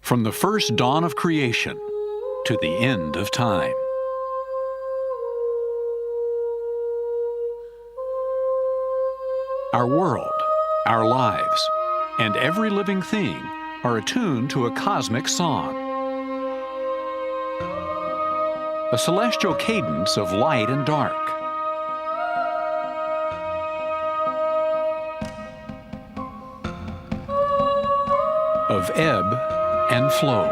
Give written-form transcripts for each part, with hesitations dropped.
From the first dawn of creation to the end of time. Our world, our lives, and every living thing are attuned to a cosmic song. A celestial cadence of light and dark. Of ebb and flow.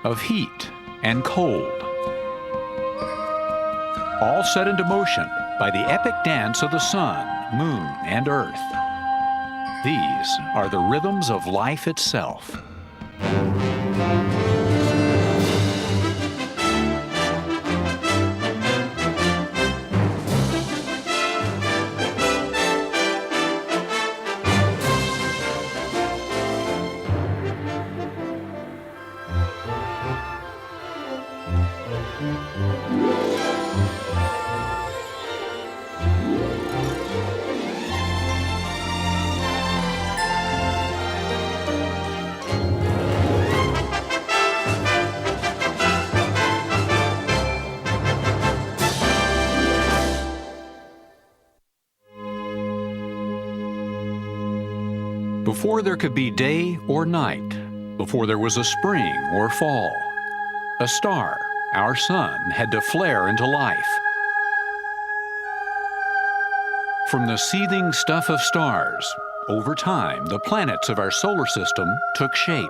Of heat and cold. All set into motion by the epic dance of the sun, moon, and earth. These are the rhythms of life itself. Before there could be day or night, before there was a spring or fall, a star, our sun, had to flare into life. From the seething stuff of stars, over time, the planets of our solar system took shape.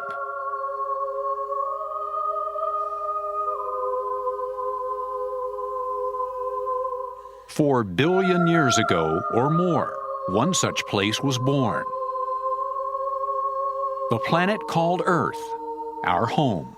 Four billion years ago or more, one such place was born. The planet called Earth, our home.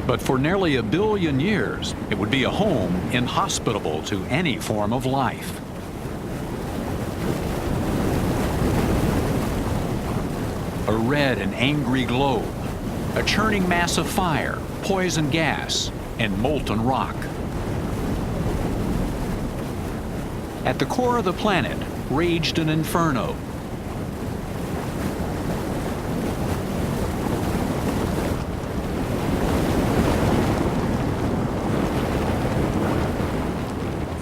But for nearly a billion years, it would be a home inhospitable to any form of life. A red and angry globe, a churning mass of fire, poison gas, and molten rock. At the core of the planet raged an inferno.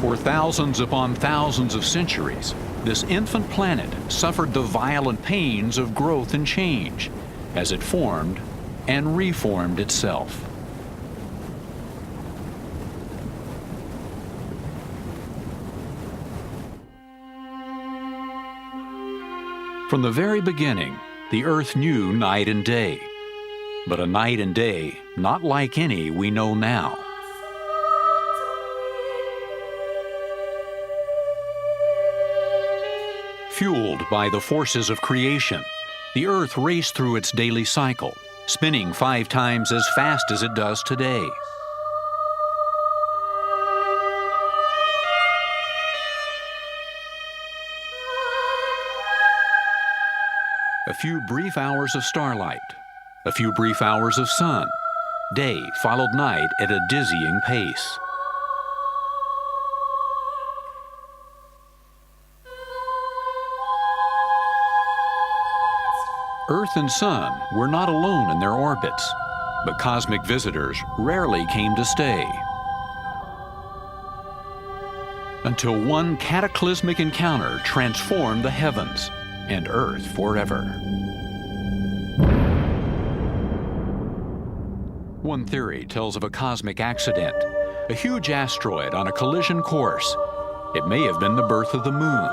For thousands upon thousands of centuries, this infant planet suffered the violent pains of growth and change as it formed and reformed itself. From the very beginning, the Earth knew night and day, but a night and day not like any we know now. Fueled by the forces of creation, the Earth raced through its daily cycle, spinning 5 times as fast as it does today. A few brief hours of starlight, a few brief hours of sun. Day followed night at a dizzying pace. Earth and Sun were not alone in their orbits, but cosmic visitors rarely came to stay. Until one cataclysmic encounter transformed the heavens and Earth forever. One theory tells of a cosmic accident, a huge asteroid on a collision course. It may have been the birth of the moon,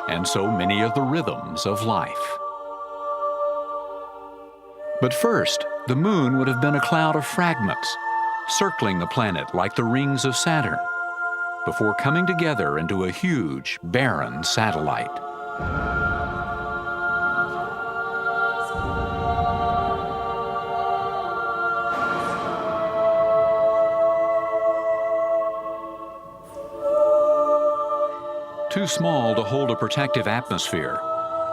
and so many of the rhythms of life. But first, the moon would have been a cloud of fragments, circling the planet like the rings of Saturn, before coming together into a huge, barren satellite. Too small to hold a protective atmosphere,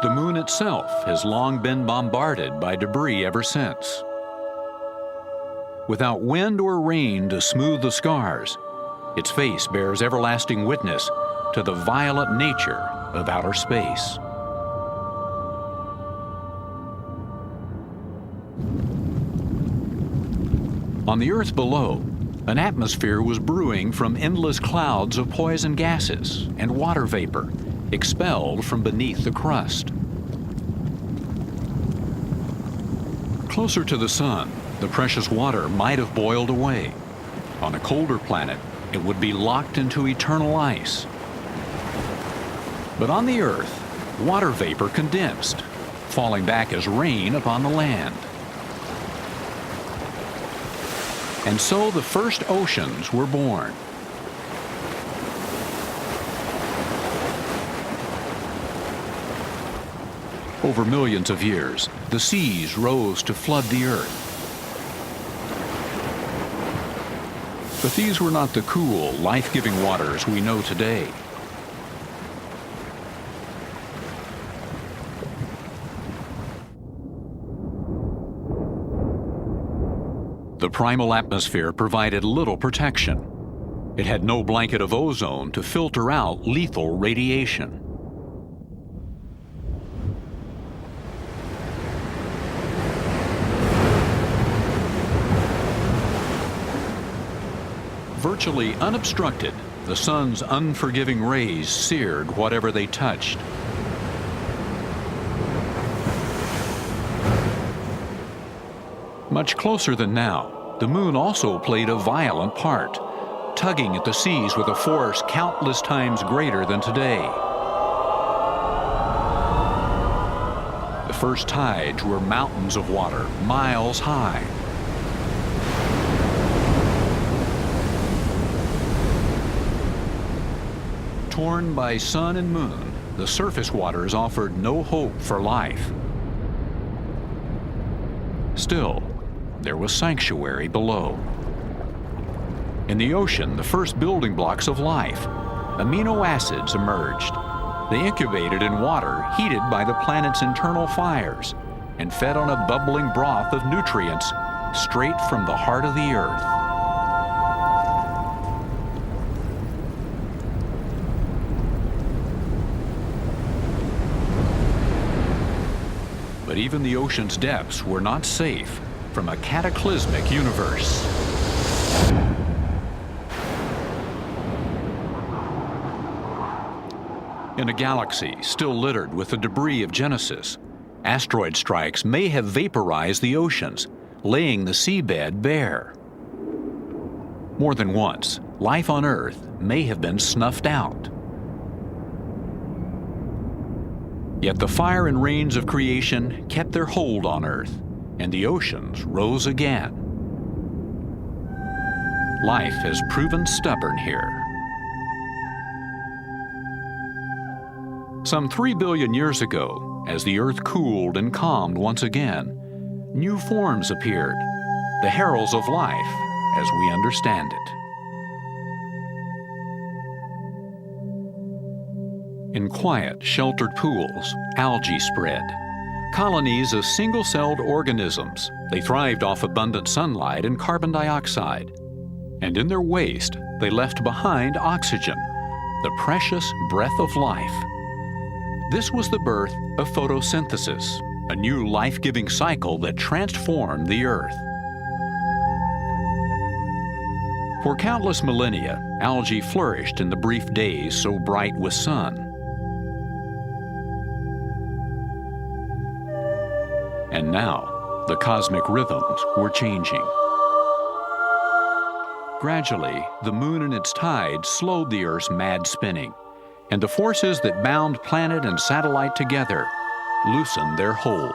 The moon itself has long been bombarded by debris ever since. Without wind or rain to smooth the scars, its face bears everlasting witness to the violent nature of outer space. On the Earth below, an atmosphere was brewing from endless clouds of poison gases and water vapor expelled from beneath the crust. Closer to the sun, the precious water might have boiled away. On a colder planet, it would be locked into eternal ice. But on the Earth, water vapor condensed, falling back as rain upon the land. And so the first oceans were born. Over millions of years, the seas rose to flood the Earth. But these were not the cool, life-giving waters we know today. The primal atmosphere provided little protection. It had no blanket of ozone to filter out lethal radiation. Virtually unobstructed, the sun's unforgiving rays seared whatever they touched. Much closer than now, the moon also played a violent part, tugging at the seas with a force countless times greater than today. The first tides were mountains of water, miles high. Torn by sun and moon, the surface waters offered no hope for life. Still, there was sanctuary below. In the ocean, the first building blocks of life, amino acids emerged. They incubated in water heated by the planet's internal fires and fed on a bubbling broth of nutrients straight from the heart of the Earth. But even the ocean's depths were not safe from a cataclysmic universe. In a galaxy still littered with the debris of Genesis, asteroid strikes may have vaporized the oceans, laying the seabed bare. More than once, life on Earth may have been snuffed out. Yet the fire and rains of creation kept their hold on Earth, and the oceans rose again. Life has proven stubborn here. Some 3 billion years ago, as the Earth cooled and calmed once again, new forms appeared, the heralds of life as we understand it. In quiet, sheltered pools, algae spread. Colonies of single-celled organisms, they thrived off abundant sunlight and carbon dioxide. And in their waste, they left behind oxygen, the precious breath of life. This was the birth of photosynthesis, a new life-giving cycle that transformed the Earth. For countless millennia, algae flourished in the brief days so bright with sun. And now, the cosmic rhythms were changing. Gradually, the moon and its tides slowed the Earth's mad spinning, and the forces that bound planet and satellite together loosened their hold.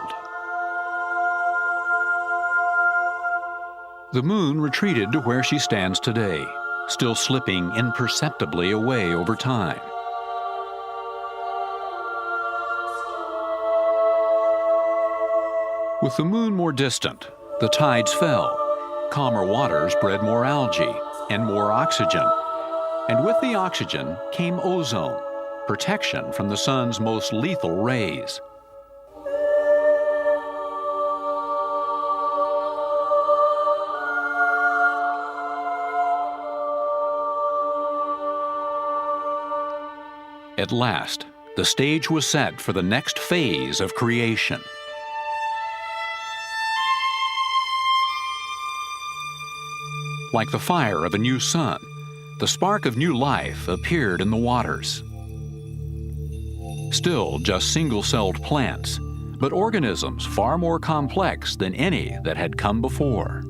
The moon retreated to where she stands today, still slipping imperceptibly away over time. With the moon more distant, the tides fell. Calmer waters bred more algae and more oxygen. And with the oxygen came ozone, protection from the sun's most lethal rays. At last, the stage was set for the next phase of creation. Like the fire of a new sun, the spark of new life appeared in the waters. Still just single-celled plants, but organisms far more complex than any that had come before.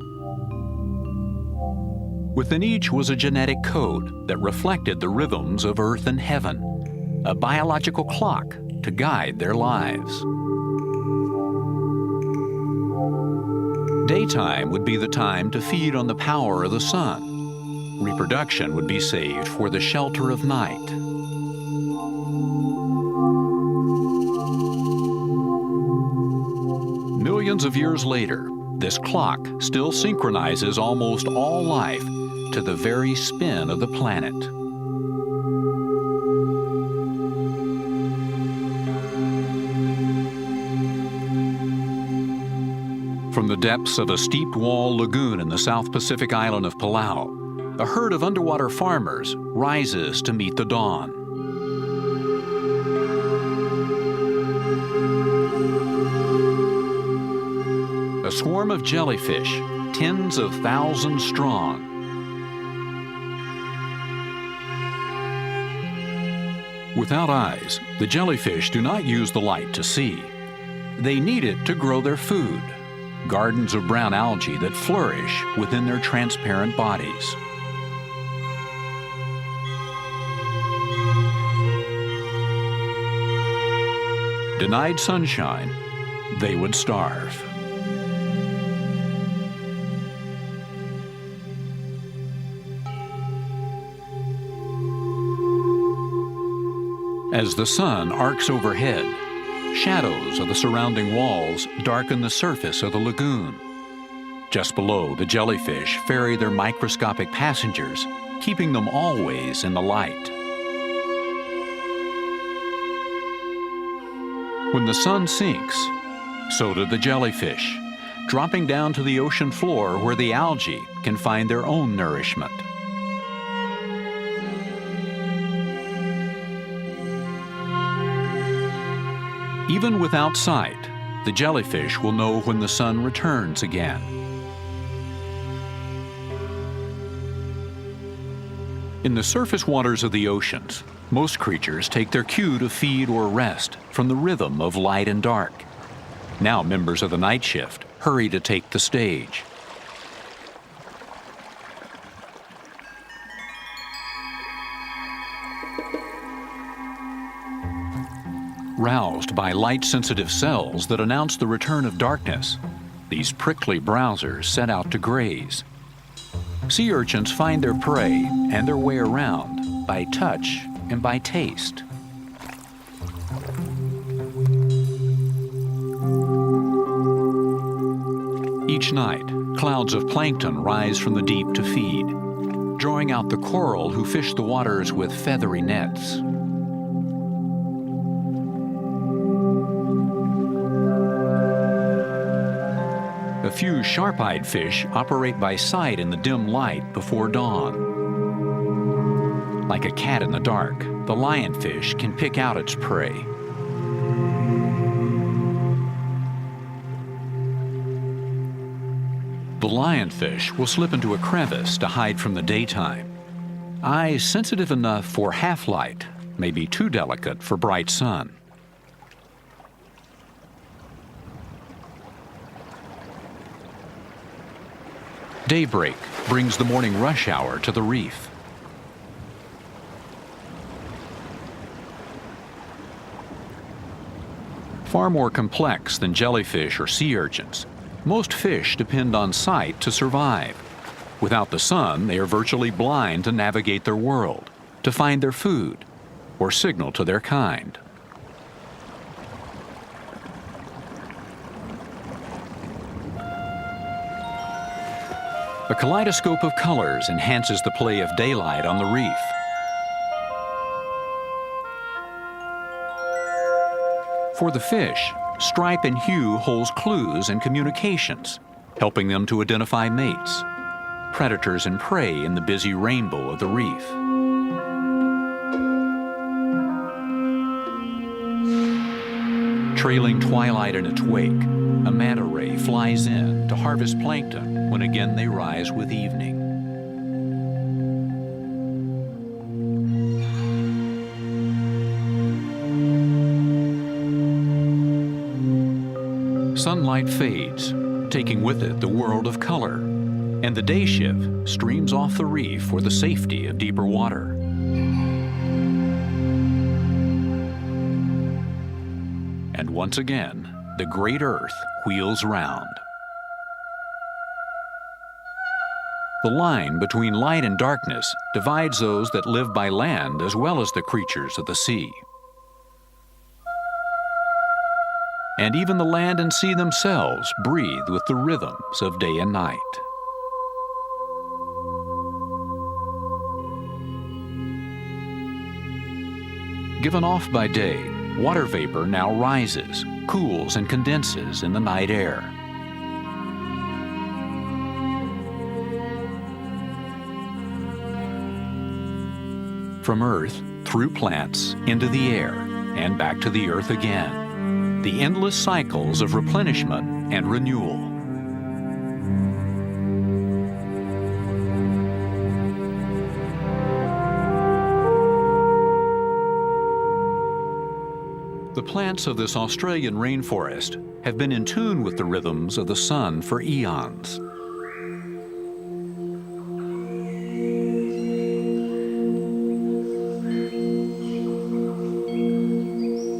Within each was a genetic code that reflected the rhythms of earth and heaven, a biological clock to guide their lives. Daytime would be the time to feed on the power of the sun. Reproduction would be saved for the shelter of night. Millions of years later, this clock still synchronizes almost all life to the very spin of the planet. From the depths of a steep-wall lagoon in the South Pacific island of Palau, a herd of underwater farmers rises to meet the dawn. A swarm of jellyfish, tens of thousands strong. Without eyes, the jellyfish do not use the light to see. They need it to grow their food, gardens of brown algae that flourish within their transparent bodies. Denied sunshine, they would starve. As the sun arcs overhead, shadows of the surrounding walls darken the surface of the lagoon. Just below, the jellyfish ferry their microscopic passengers, keeping them always in the light. When the sun sinks, so do the jellyfish, dropping down to the ocean floor where the algae can find their own nourishment. Even without sight, the jellyfish will know when the sun returns again. In the surface waters of the oceans, most creatures take their cue to feed or rest from the rhythm of light and dark. Now members of the night shift hurry to take the stage. Roused by light-sensitive cells that announce the return of darkness, these prickly browsers set out to graze. Sea urchins find their prey and their way around by touch and by taste. Each night, clouds of plankton rise from the deep to feed, drawing out the coral who fish the waters with feathery nets. A few sharp-eyed fish operate by sight in the dim light before dawn. Like a cat in the dark, the lionfish can pick out its prey. The lionfish will slip into a crevice to hide from the daytime. Eyes sensitive enough for half-light may be too delicate for bright sun. Daybreak brings the morning rush hour to the reef. Far more complex than jellyfish or sea urchins, most fish depend on sight to survive. Without the sun, they are virtually blind to navigate their world, to find their food, or signal to their kind. A kaleidoscope of colors enhances the play of daylight on the reef. For the fish, stripe and hue holds clues and communications, helping them to identify mates, predators and prey in the busy rainbow of the reef. Trailing twilight in its wake, a manta ray flies in to harvest plankton when again they rise with evening. Sunlight fades, taking with it the world of color, and the day shift streams off the reef for the safety of deeper water. And once again, the great Earth wheels round. The line between light and darkness divides those that live by land as well as the creatures of the sea. And even the land and sea themselves breathe with the rhythms of day and night. Given off by day, water vapor now rises, cools, and condenses in the night air. From Earth, through plants, into the air, and back to the Earth again. The endless cycles of replenishment and renewal. The plants of this Australian rainforest have been in tune with the rhythms of the sun for eons.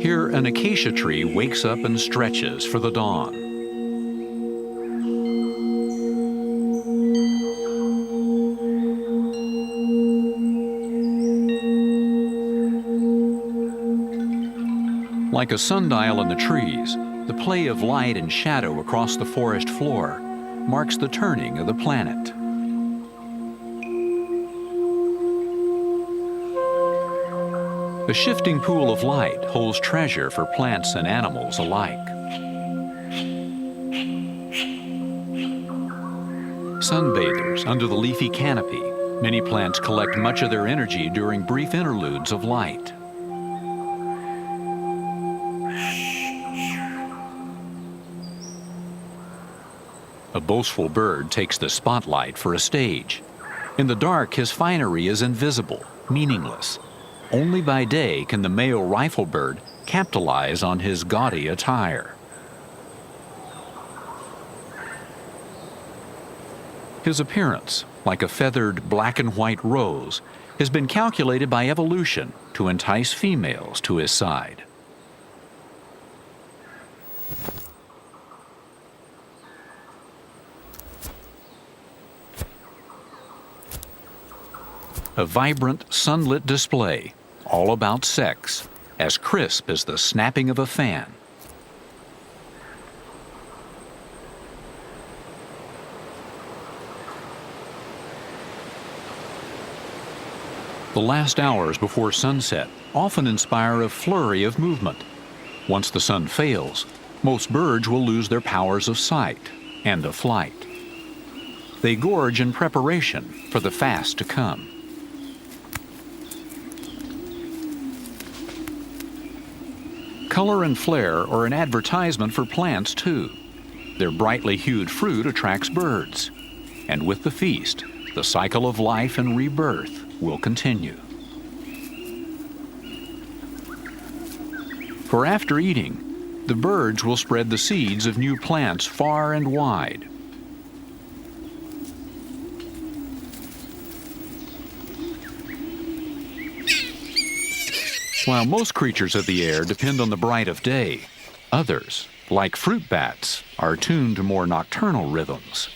Here, an acacia tree wakes up and stretches for the dawn. Like a sundial in the trees, the play of light and shadow across the forest floor marks the turning of the planet. The shifting pool of light holds treasure for plants and animals alike. Sunbathers under the leafy canopy, many plants collect much of their energy during brief interludes of light. A boastful bird takes the spotlight for a stage. In the dark, his finery is invisible, meaningless. Only by day can the male riflebird capitalize on his gaudy attire. His appearance, like a feathered black and white rose, has been calculated by evolution to entice females to his side. A vibrant, sunlit display, all about sex, as crisp as the snapping of a fan. The last hours before sunset often inspire a flurry of movement. Once the sun fails, most birds will lose their powers of sight and of flight. They gorge in preparation for the fast to come. Color and flare are an advertisement for plants, too. Their brightly hued fruit attracts birds. And with the feast, the cycle of life and rebirth will continue. For after eating, the birds will spread the seeds of new plants far and wide. While most creatures of the air depend on the bright of day, others, like fruit bats, are tuned to more nocturnal rhythms.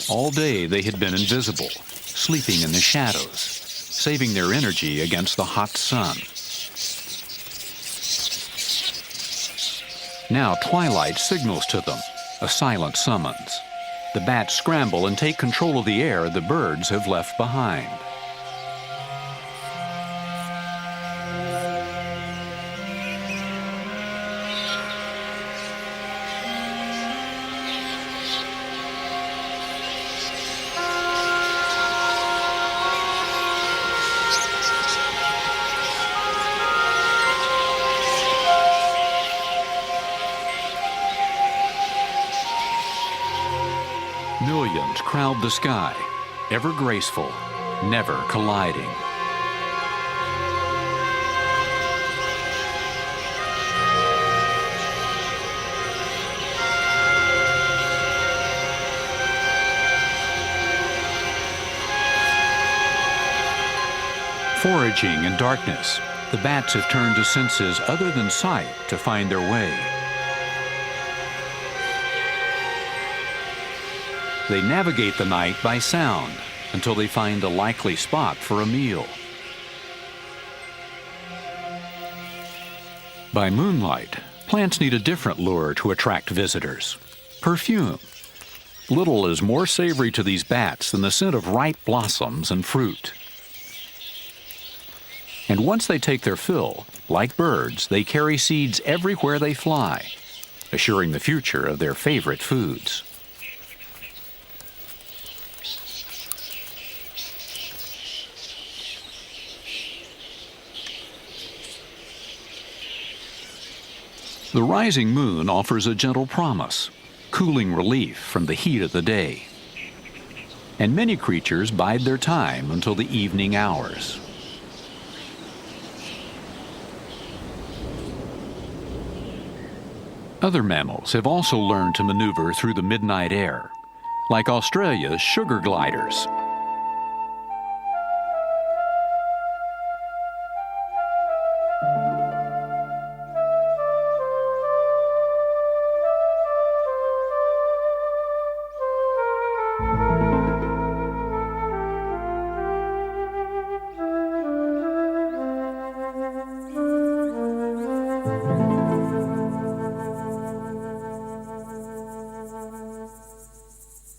All day they had been invisible, sleeping in the shadows, saving their energy against the hot sun. Now twilight signals to them, a silent summons. The bats scramble and take control of the air the birds have left behind. Millions crowd the sky, ever graceful, never colliding. Foraging in darkness, the bats have turned to senses other than sight to find their way. They navigate the night by sound until they find a likely spot for a meal. By moonlight, plants need a different lure to attract visitors: perfume. Little is more savory to these bats than the scent of ripe blossoms and fruit. And once they take their fill, like birds, they carry seeds everywhere they fly, assuring the future of their favorite foods. The rising moon offers a gentle promise, cooling relief from the heat of the day. And many creatures bide their time until the evening hours. Other mammals have also learned to maneuver through the midnight air, like Australia's sugar gliders.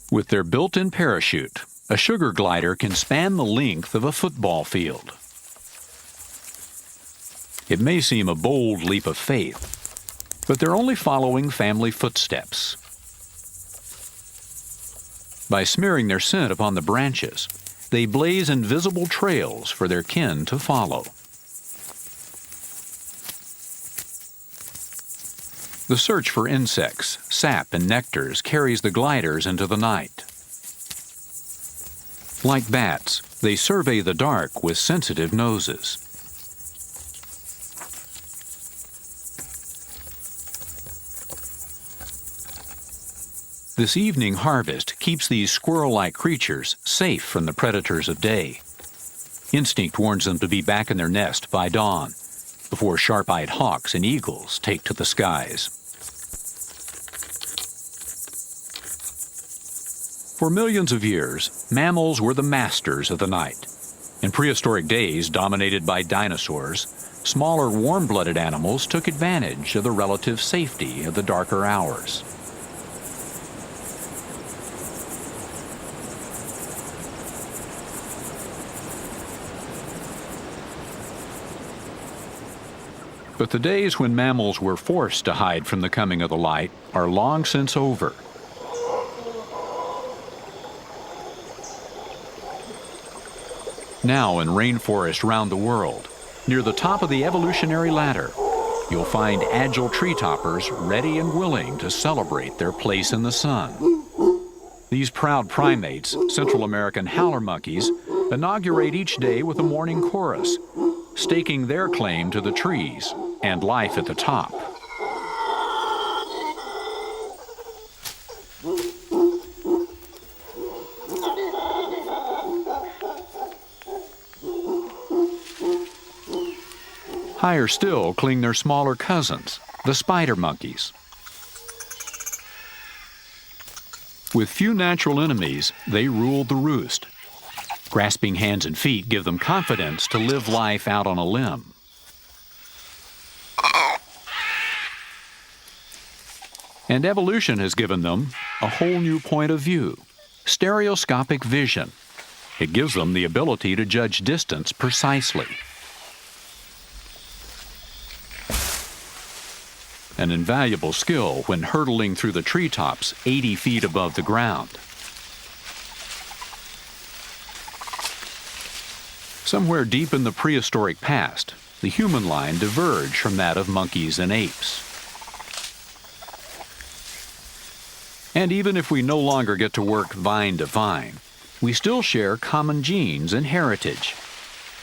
With their built-in parachute, a sugar glider can span the length of a football field. It may seem a bold leap of faith, but they're only following family footsteps. By smearing their scent upon the branches, they blaze invisible trails for their kin to follow. The search for insects, sap, and nectars carries the gliders into the night. Like bats, they survey the dark with sensitive noses. This evening harvest keeps these squirrel-like creatures safe from the predators of day. Instinct warns them to be back in their nest by dawn, before sharp-eyed hawks and eagles take to the skies. For millions of years, mammals were the masters of the night. In prehistoric days dominated by dinosaurs, smaller warm-blooded animals took advantage of the relative safety of the darker hours. But the days when mammals were forced to hide from the coming of the light are long since over. Now in rainforests around the world, near the top of the evolutionary ladder, you'll find agile tree toppers ready and willing to celebrate their place in the sun. These proud primates, Central American howler monkeys, inaugurate each day with a morning chorus, staking their claim to the trees and life at the top. Higher still cling their smaller cousins, the spider monkeys. With few natural enemies, they rule the roost. Grasping hands and feet give them confidence to live life out on a limb. And evolution has given them a whole new point of view, stereoscopic vision. It gives them the ability to judge distance precisely. An invaluable skill when hurtling through the treetops 80 feet above the ground. Somewhere deep in the prehistoric past, the human line diverged from that of monkeys and apes. And even if we no longer get to work vine to vine, we still share common genes and heritage,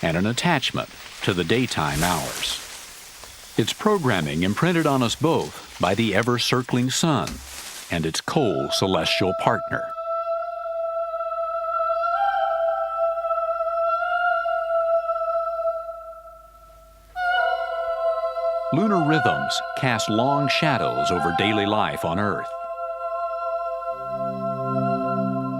and an attachment to the daytime hours. It's programming imprinted on us both by the ever-circling sun and its cold celestial partner. Lunar rhythms cast long shadows over daily life on Earth.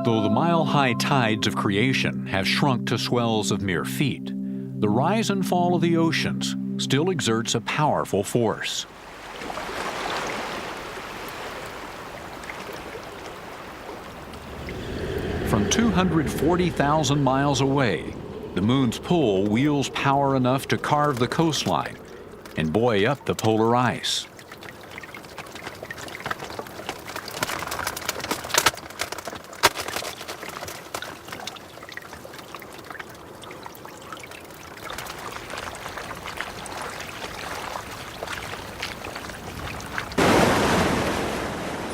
Though the mile-high tides of creation have shrunk to swells of mere feet, the rise and fall of the oceans still exerts a powerful force. From 240,000 miles away, the moon's pull wields power enough to carve the coastline and buoy up the polar ice.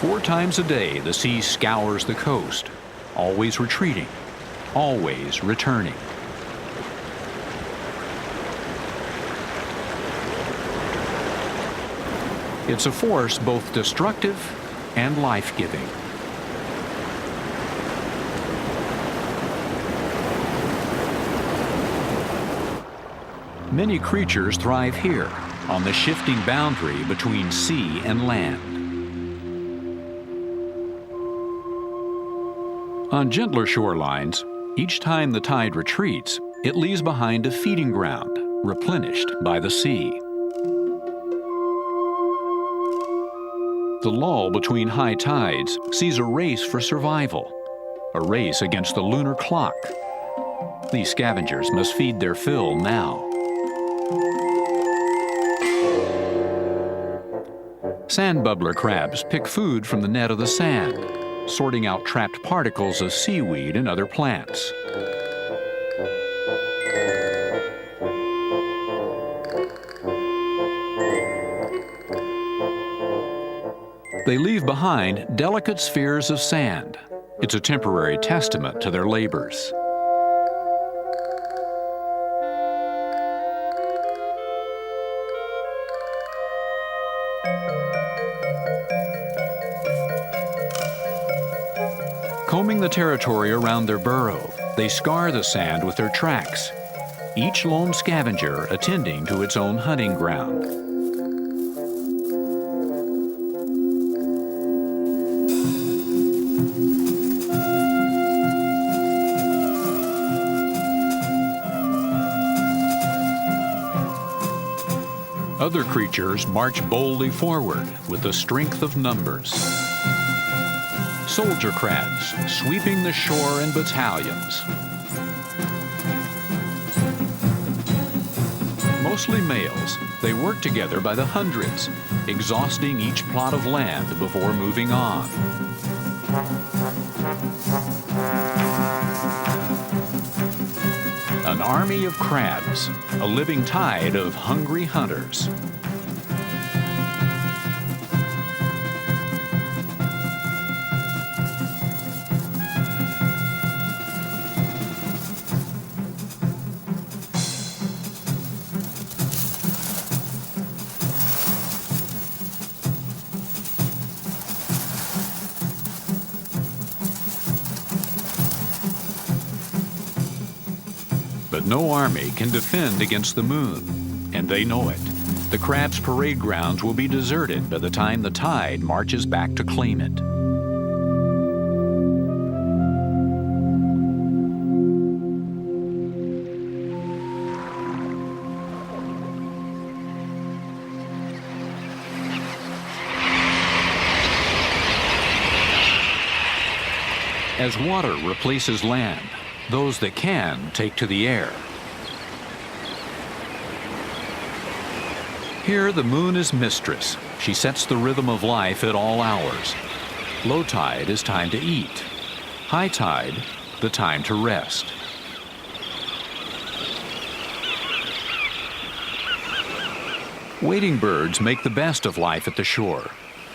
Four times a day, the sea scours the coast, always retreating, always returning. It's a force both destructive and life-giving. Many creatures thrive here, on the shifting boundary between sea and land. On gentler shorelines, each time the tide retreats, it leaves behind a feeding ground, replenished by the sea. The lull between high tides sees a race for survival, a race against the lunar clock. These scavengers must feed their fill now. Sand bubbler crabs pick food from the net of the sand, sorting out trapped particles of seaweed and other plants. They leave behind delicate spheres of sand. It's a temporary testament to their labors. Combing the territory around their burrow, they scar the sand with their tracks, each lone scavenger attending to its own hunting ground. Other creatures march boldly forward with the strength of numbers. Soldier crabs sweeping the shore in battalions. Mostly males, they work together by the hundreds, exhausting each plot of land before moving on. An army of crabs, a living tide of hungry hunters. But no army can defend against the moon, and they know it. The crabs' parade grounds will be deserted by the time the tide marches back to claim it. As water replaces land, those that can take to the air. Here the moon is mistress. She sets the rhythm of life at all hours. Low tide is time to eat. High tide, the time to rest. Wading birds make the best of life at the shore.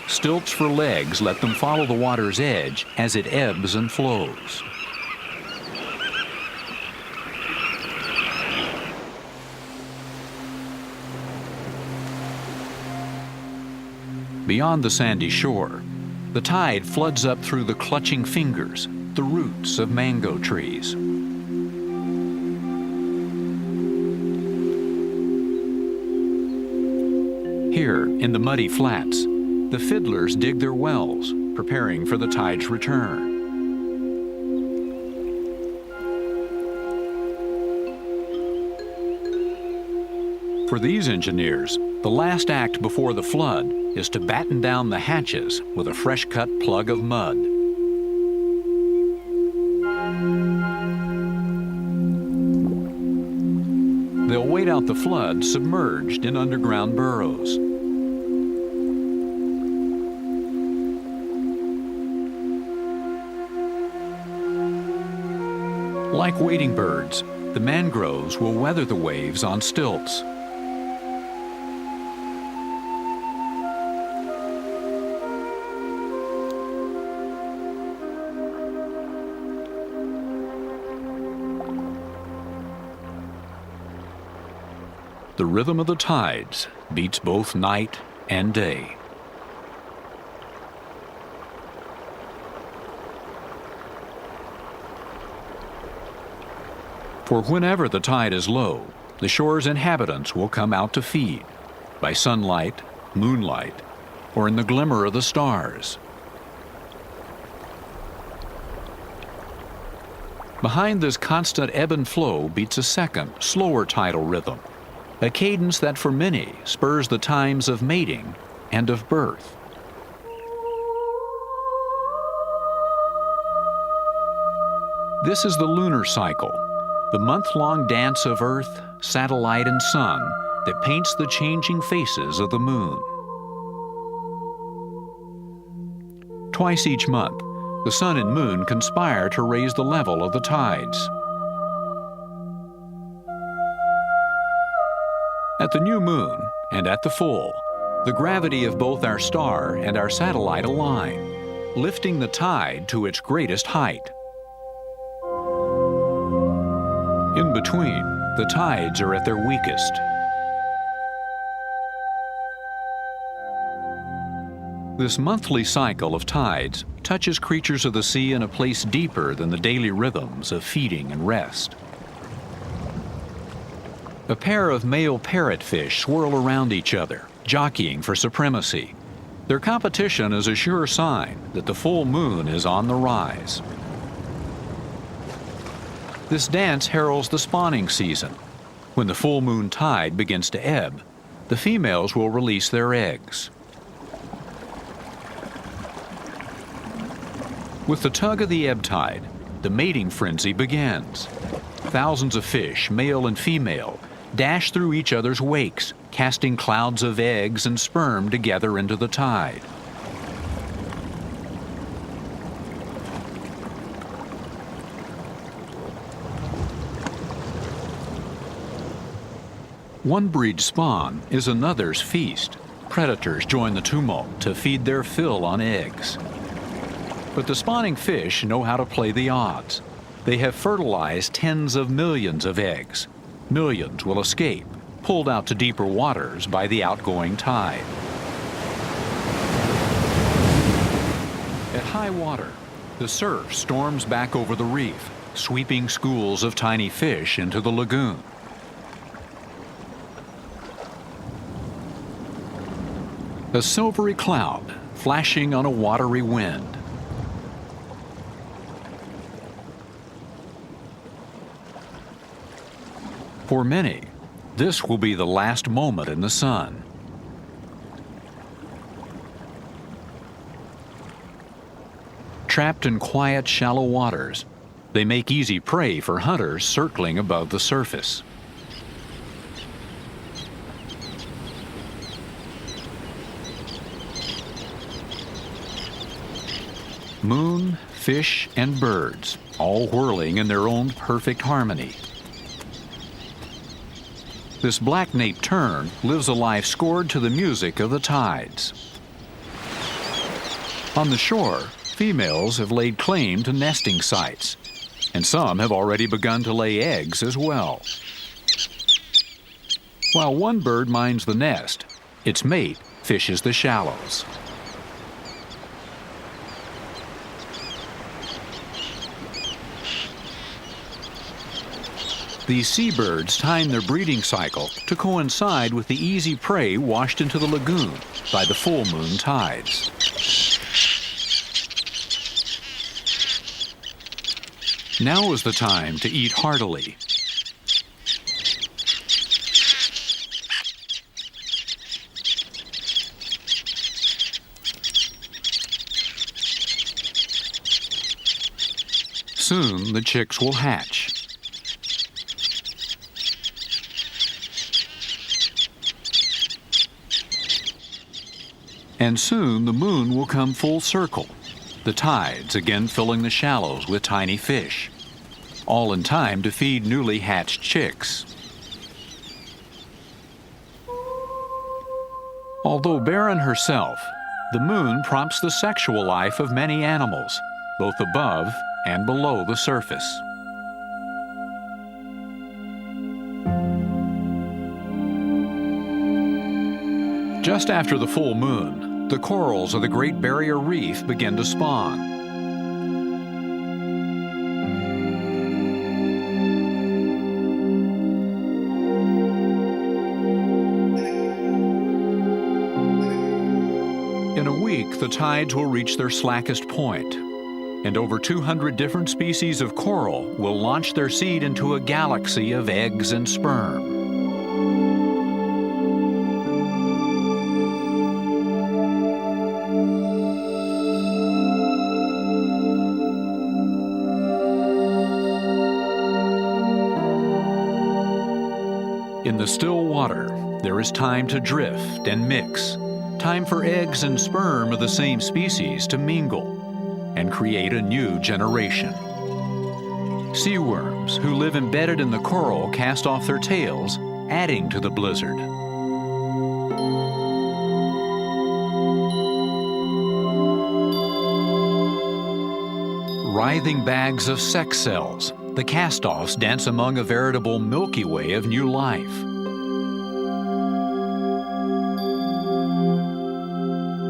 Stilts for legs let them follow the water's edge as it ebbs and flows. Beyond the sandy shore, the tide floods up through the clutching fingers, the roots of mango trees. Here, in the muddy flats, the fiddlers dig their wells, preparing for the tide's return. For these engineers, the last act before the flood is to batten down the hatches with a fresh-cut plug of mud. They'll wait out the flood submerged in underground burrows. Like wading birds, the mangroves will weather the waves on stilts. The rhythm of the tides beats both night and day. For whenever the tide is low, the shore's inhabitants will come out to feed, by sunlight, moonlight, or in the glimmer of the stars. Behind this constant ebb and flow beats a second, slower tidal rhythm, a cadence that for many spurs the times of mating and of birth. This is the lunar cycle, the month-long dance of Earth, satellite, and sun that paints the changing faces of the moon. Twice each month, the sun and moon conspire to raise the level of the tides. At the new moon and at the full, the gravity of both our star and our satellite align, lifting the tide to its greatest height. In between, the tides are at their weakest. This monthly cycle of tides touches creatures of the sea in a place deeper than the daily rhythms of feeding and rest. A pair of male parrotfish swirl around each other, jockeying for supremacy. Their competition is a sure sign that the full moon is on the rise. This dance heralds the spawning season. When the full moon tide begins to ebb, the females will release their eggs. With the tug of the ebb tide, the mating frenzy begins. Thousands of fish, male and female, dash through each other's wakes, casting clouds of eggs and sperm together into the tide. One breed's spawn is another's feast. Predators join the tumult to feed their fill on eggs. But the spawning fish know how to play the odds. They have fertilized tens of millions of eggs. Millions will escape, pulled out to deeper waters by the outgoing tide. At high water, the surf storms back over the reef, sweeping schools of tiny fish into the lagoon. A silvery cloud flashing on a watery wind. For many, this will be the last moment in the sun. Trapped in quiet, shallow waters, they make easy prey for hunters circling above the surface. Moon, fish, and birds, all whirling in their own perfect harmony. This black-naped tern lives a life scored to the music of the tides. On the shore, females have laid claim to nesting sites, and some have already begun to lay eggs as well. While one bird minds the nest, its mate fishes the shallows. These seabirds time their breeding cycle to coincide with the easy prey washed into the lagoon by the full moon tides. Now is the time to eat heartily. Soon the chicks will hatch. And soon the moon will come full circle, the tides again filling the shallows with tiny fish, all in time to feed newly hatched chicks. Although barren herself, the moon prompts the sexual life of many animals, both above and below the surface. Just after the full moon, the corals of the Great Barrier Reef begin to spawn. In a week, the tides will reach their slackest point, and over 200 different species of coral will launch their seed into a galaxy of eggs and sperm. In the still water, there is time to drift and mix, time for eggs and sperm of the same species to mingle and create a new generation. Seaworms who live embedded in the coral cast off their tails, adding to the blizzard. Writhing bags of sex cells, the cast-offs dance among a veritable Milky Way of new life.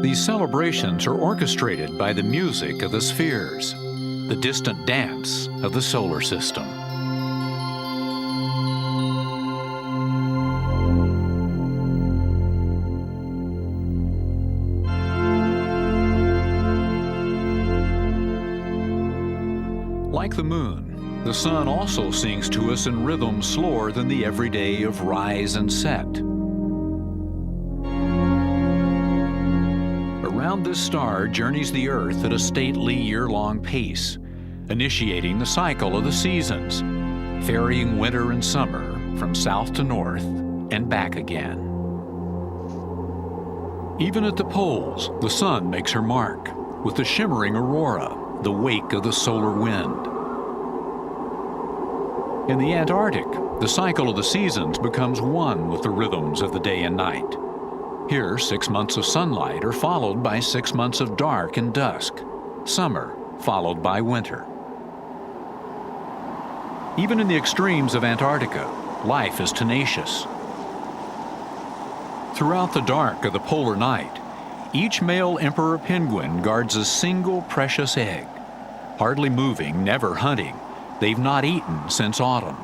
These celebrations are orchestrated by the music of the spheres, the distant dance of the solar system. Like the moon, the sun also sings to us in rhythms slower than the everyday of rise and set. Around this star journeys the Earth at a stately year-long pace, initiating the cycle of the seasons, ferrying winter and summer from south to north and back again. Even at the poles, the sun makes her mark with the shimmering aurora, the wake of the solar wind. In the Antarctic, the cycle of the seasons becomes one with the rhythms of the day and night. Here, 6 months of sunlight are followed by 6 months of dark and dusk, summer followed by winter. Even in the extremes of Antarctica, life is tenacious. Throughout the dark of the polar night, each male emperor penguin guards a single precious egg. Hardly moving, never hunting, they've not eaten since autumn.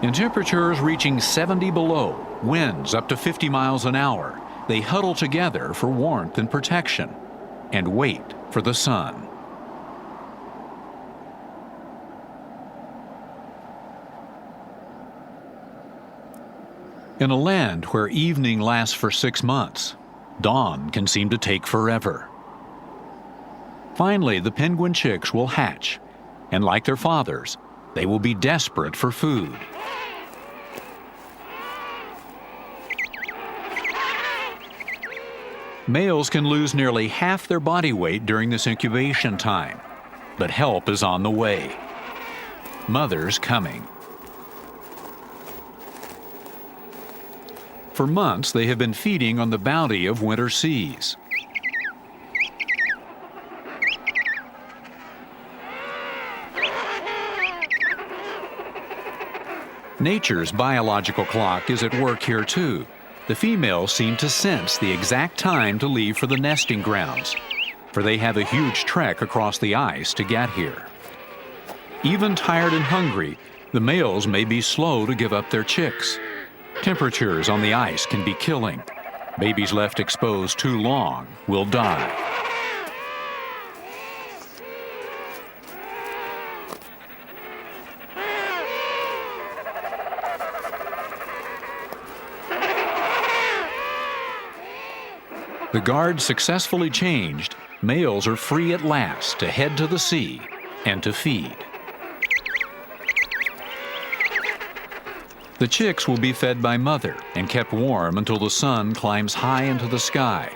In temperatures reaching 70 below, winds up to 50 miles an hour, they huddle together for warmth and protection and wait for the sun. In a land where evening lasts for 6 months, dawn can seem to take forever. Finally, the penguin chicks will hatch, and like their fathers, they will be desperate for food. Males can lose nearly half their body weight during this incubation time, but help is on the way. Mother's coming. For months, they have been feeding on the bounty of winter seas. Nature's biological clock is at work here too. The females seem to sense the exact time to leave for the nesting grounds, for they have a huge trek across the ice to get here. Even tired and hungry, the males may be slow to give up their chicks. Temperatures on the ice can be killing. Babies left exposed too long will die. The guard successfully changed, males are free at last to head to the sea and to feed. The chicks will be fed by mother and kept warm until the sun climbs high into the sky.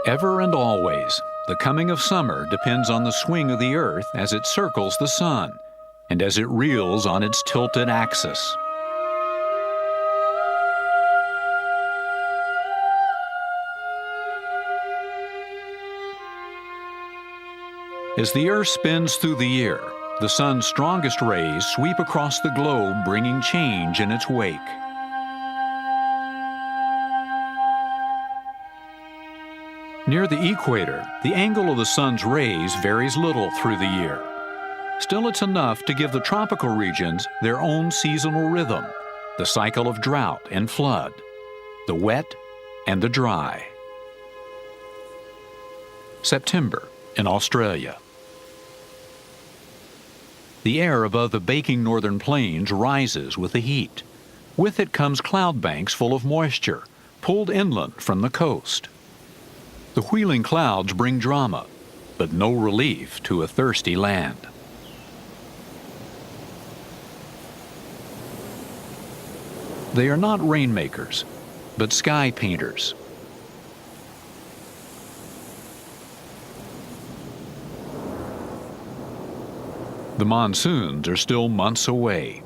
Ever and always, the coming of summer depends on the swing of the earth as it circles the sun and as it reels on its tilted axis. As the earth spins through the year, the sun's strongest rays sweep across the globe, bringing change in its wake. Near the equator, the angle of the sun's rays varies little through the year. Still, it's enough to give the tropical regions their own seasonal rhythm, the cycle of drought and flood, the wet and the dry. September in Australia. The air above the baking northern plains rises with the heat. With it comes cloud banks full of moisture, pulled inland from the coast. The wheeling clouds bring drama, but no relief to a thirsty land. They are not rainmakers, but sky painters. The monsoons are still months away.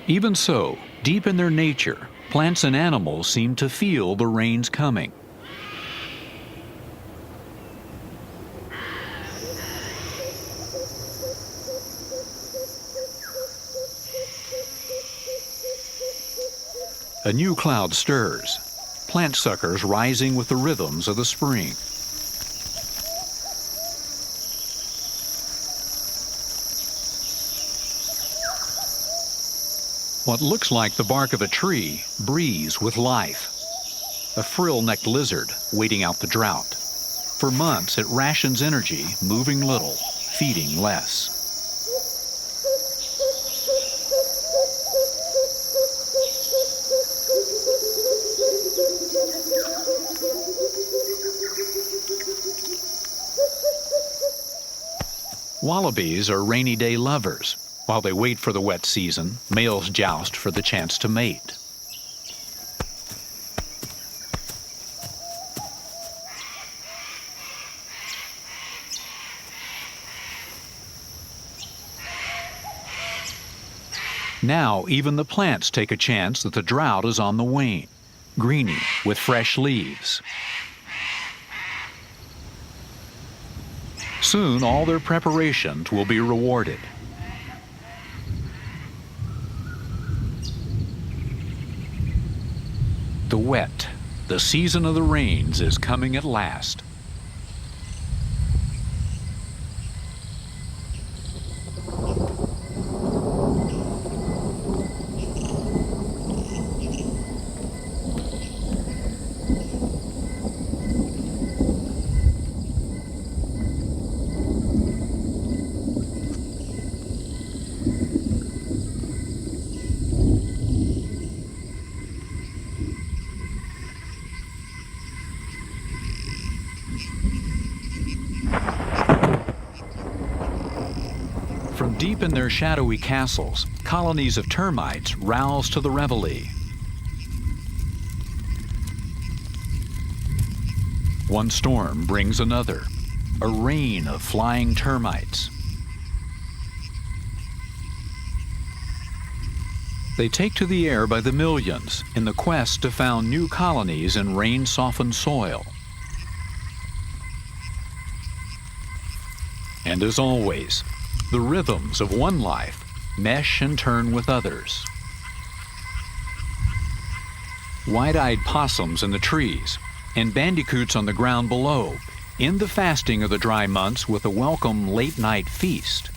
Even so, deep in their nature, plants and animals seem to feel the rains coming. A new cloud stirs, plant suckers rising with the rhythms of the spring. What looks like the bark of a tree breathes with life. A frill-necked lizard waiting out the drought. For months it rations energy, moving little, feeding less. Wallabies are rainy day lovers. While they wait for the wet season, males joust for the chance to mate. Now even the plants take a chance that the drought is on the wane, greening with fresh leaves. Soon all their preparations will be rewarded. The wet, the season of the rains is coming at last. Deep in their shadowy castles, colonies of termites rouse to the reveille. One storm brings another, a rain of flying termites. They take to the air by the millions in the quest to found new colonies in rain-softened soil. And as always, the rhythms of one life mesh and turn with others. Wide-eyed possums in the trees and bandicoots on the ground below end the fasting of the dry months with a welcome late-night feast.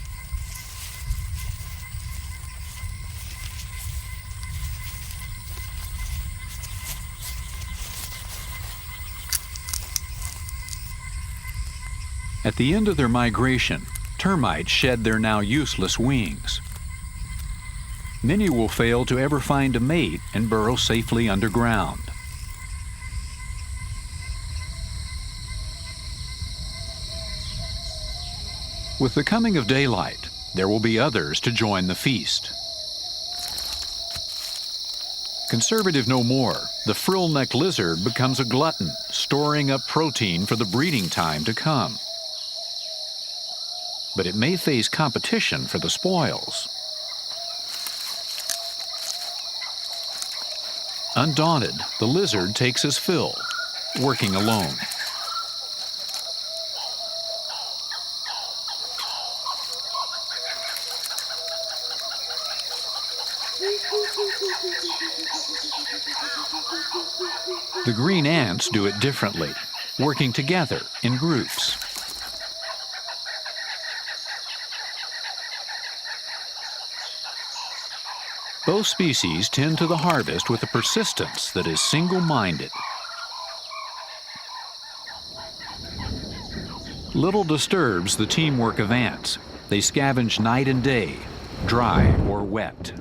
At the end of their migration, termites shed their now useless wings. Many will fail to ever find a mate and burrow safely underground. With the coming of daylight, there will be others to join the feast. Conservative no more, the frill-necked lizard becomes a glutton, storing up protein for the breeding time to come. But it may face competition for the spoils. Undaunted, the lizard takes his fill, working alone. The green ants do it differently, working together in groups. Both species tend to the harvest with a persistence that is single-minded. Little disturbs the teamwork of ants. They scavenge night and day, dry or wet.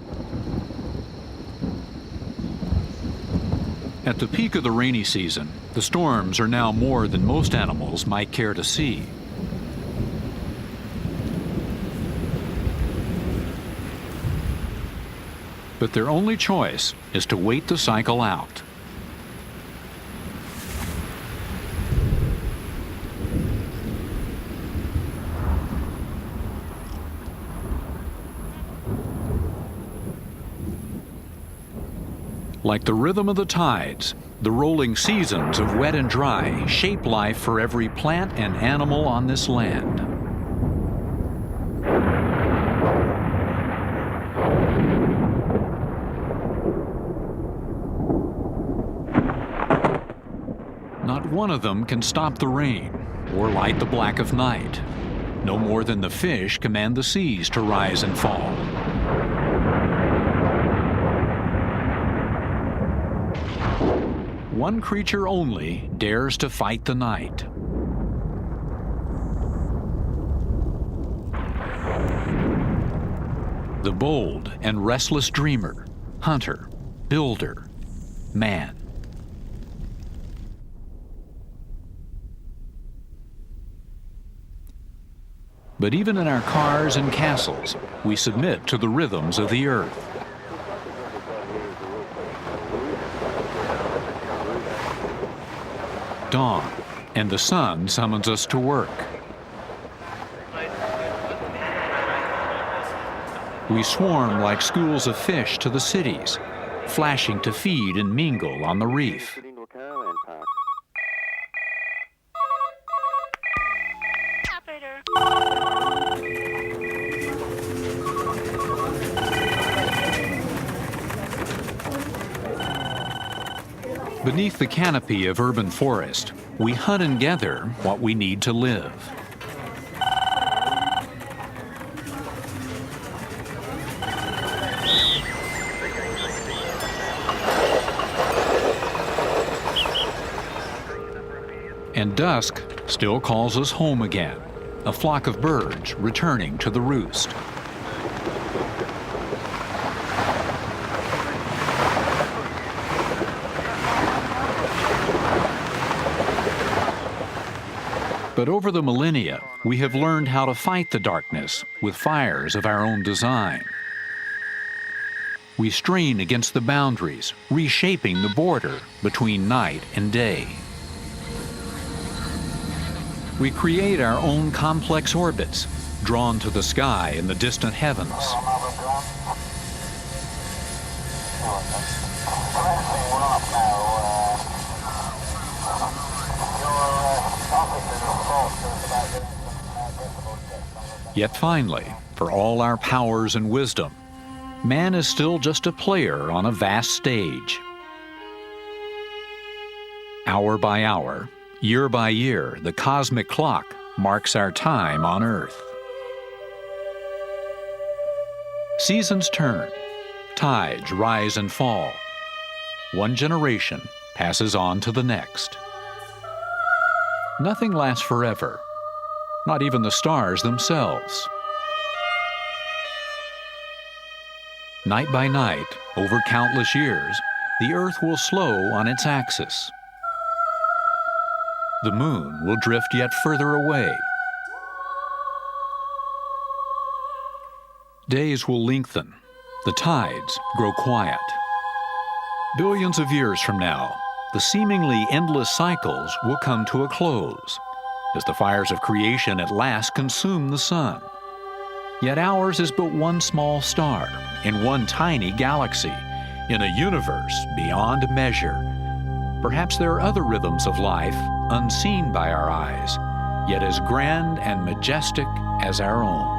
At the peak of the rainy season, the storms are now more than most animals might care to see. But their only choice is to wait the cycle out. Like the rhythm of the tides, the rolling seasons of wet and dry shape life for every plant and animal on this land. Not one of them can stop the rain or light the black of night, no more than the fish command the seas to rise and fall. One creature only dares to fight the night. The bold and restless dreamer, hunter, builder, man. But even in our cars and castles, we submit to the rhythms of the earth. Dawn, and the sun summons us to work. We swarm like schools of fish to the cities, flashing to feed and mingle on the reef. Beneath the canopy of urban forest, we hunt and gather what we need to live. And dusk still calls us home again, a flock of birds returning to the roost. But over the millennia, we have learned how to fight the darkness with fires of our own design. We strain against the boundaries, reshaping the border between night and day. We create our own complex orbits, drawn to the sky and the distant heavens. Yet finally, for all our powers and wisdom, man is still just a player on a vast stage. Hour by hour, year by year, the cosmic clock marks our time on Earth. Seasons turn, tides rise and fall. One generation passes on to the next. Nothing lasts forever, not even the stars themselves. Night by night, over countless years, the Earth will slow on its axis. The moon will drift yet further away. Days will lengthen, the tides grow quiet. Billions of years from now, the seemingly endless cycles will come to a close, as the fires of creation at last consume the sun. Yet ours is but one small star in one tiny galaxy, in a universe beyond measure. Perhaps there are other rhythms of life unseen by our eyes, yet as grand and majestic as our own.